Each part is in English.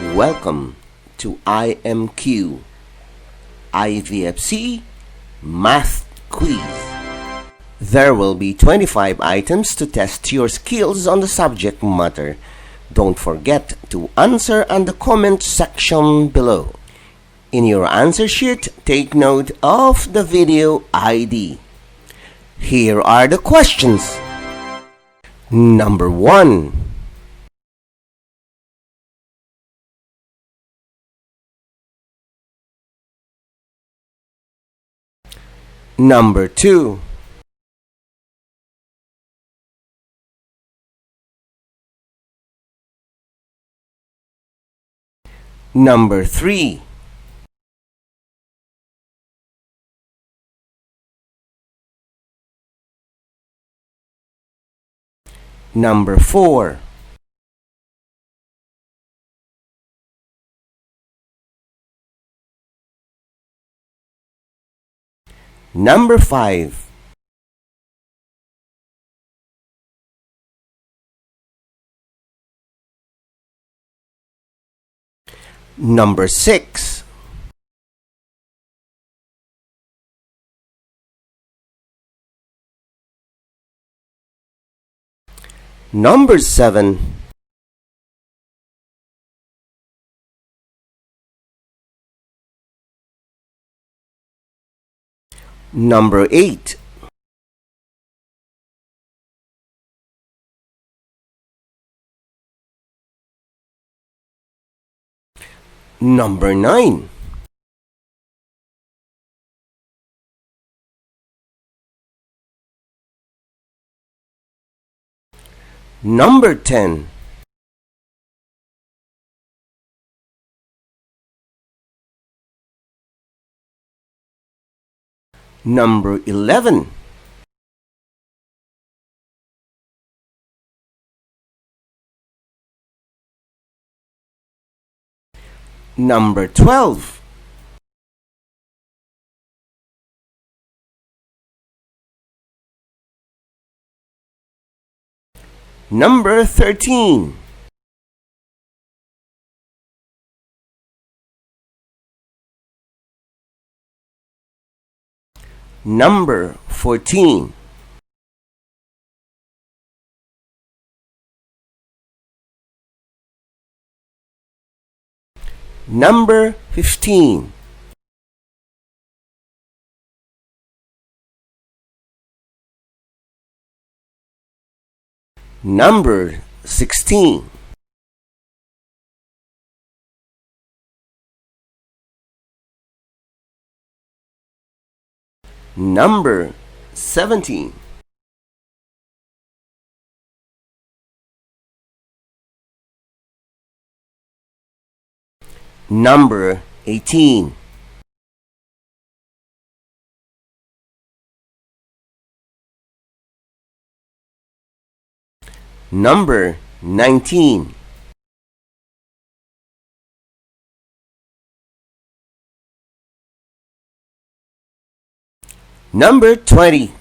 Welcome to IMQ IVFC Math Quiz. There will be 25 items to test your skills on the subject matter. Don't forget to answer on the comment section below. In your answer sheet, take note of the video ID. Here are the questions. Number 1. Number 2. Number 3. Number 4. Number 5. Number 6. Number 7. Number 8. Number 9. Number 10. Number 11. Number 12. Number 13. Number 14. Number 15. Number 16. Number 17. Number 18. Number 19. Number 20.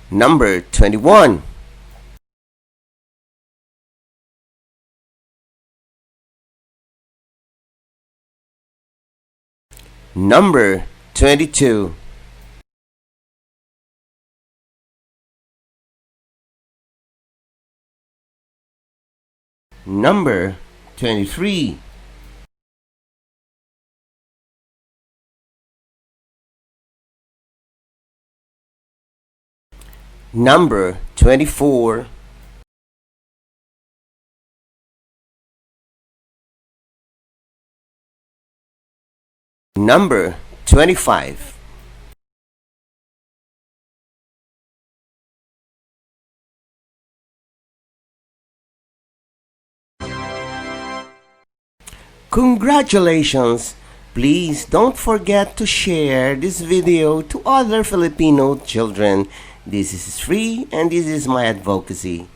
Number 21. Number 22. Number 23. Number 24. Number 25. Congratulations! Please don't forget to share this video to other Filipino children. This is free and this is my advocacy.